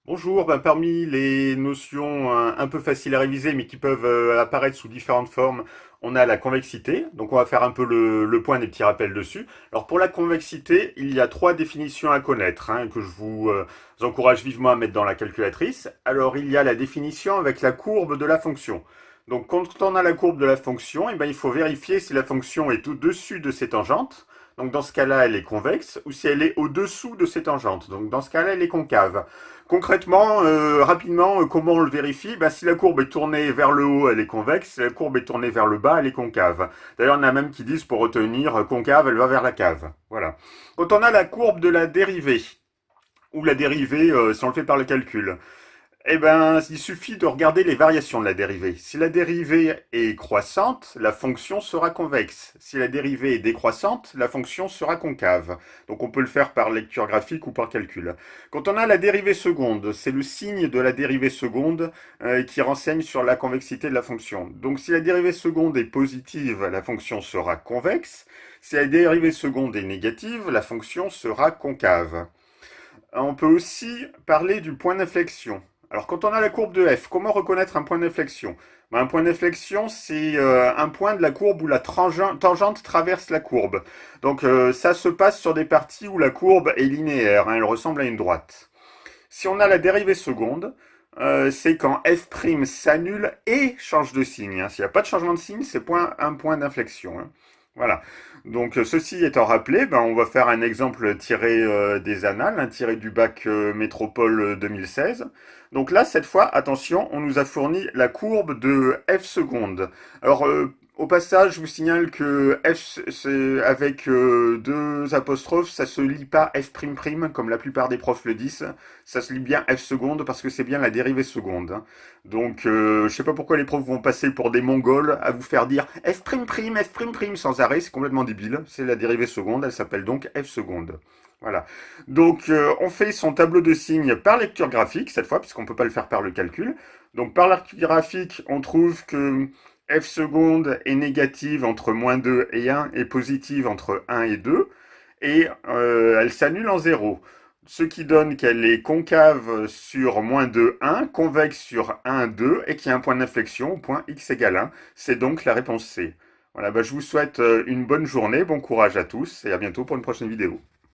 Bonjour, parmi les notions un peu faciles à réviser mais qui peuvent apparaître sous différentes formes, on a la convexité. Donc on va faire un peu le point des petits rappels dessus. Alors pour la convexité, il y a trois définitions à connaître que je vous encourage vivement à mettre dans la calculatrice. Alors il y a la définition avec la courbe de la fonction. Donc quand on a la courbe de la fonction, il faut vérifier si la fonction est au-dessus de ses tangentes. Donc dans ce cas-là, elle est convexe, ou si elle est au-dessous de ses tangentes. Donc dans ce cas-là, elle est concave. Concrètement, rapidement, comment on le vérifie? Si la courbe est tournée vers le haut, elle est convexe. Si la courbe est tournée vers le bas, elle est concave. D'ailleurs, il y en a même qui disent pour retenir concave, elle va vers la cave. Voilà. Quand on a la courbe de la dérivée, ou la dérivée si on le fait par le calcul, il suffit de regarder les variations de la dérivée. Si la dérivée est croissante, la fonction sera convexe. Si la dérivée est décroissante, la fonction sera concave. Donc on peut le faire par lecture graphique ou par calcul. Quand on a la dérivée seconde, c'est le signe de la dérivée seconde qui renseigne sur la convexité de la fonction. Donc si la dérivée seconde est positive, la fonction sera convexe. Si la dérivée seconde est négative, la fonction sera concave. On peut aussi parler du point d'inflexion. Alors quand on a la courbe de f, comment reconnaître un point d'inflexion? Un point d'inflexion, c'est un point de la courbe où la tangente traverse la courbe. Donc ça se passe sur des parties où la courbe est linéaire, elle ressemble à une droite. Si on a la dérivée seconde, c'est quand f' s'annule et change de signe. S'il n'y a pas de changement de signe, c'est un point d'inflexion. Voilà. Donc ceci étant rappelé, on va faire un exemple tiré des annales, tiré du bac métropole 2016. Donc là, cette fois, attention, on nous a fourni la courbe de f seconde. Alors au passage, je vous signale que f avec deux apostrophes, ça se lit pas f', comme la plupart des profs le disent. Ça se lit bien f seconde parce que c'est bien la dérivée seconde. Donc je sais pas pourquoi les profs vont passer pour des mongols à vous faire dire f', f', sans arrêt, c'est complètement débile. C'est la dérivée seconde, elle s'appelle donc f seconde. Voilà. Donc on fait son tableau de signes par lecture graphique cette fois, puisqu'on ne peut pas le faire par le calcul. Donc par lecture graphique, on trouve que f seconde est négative entre moins 2 et 1 et positive entre 1 et 2. Et elle s'annule en 0. Ce qui donne qu'elle est concave sur moins 2, 1, convexe sur 1, 2, et qu'il y a un point d'inflexion au point x égale 1. C'est donc la réponse C. Voilà, je vous souhaite une bonne journée, bon courage à tous, et à bientôt pour une prochaine vidéo.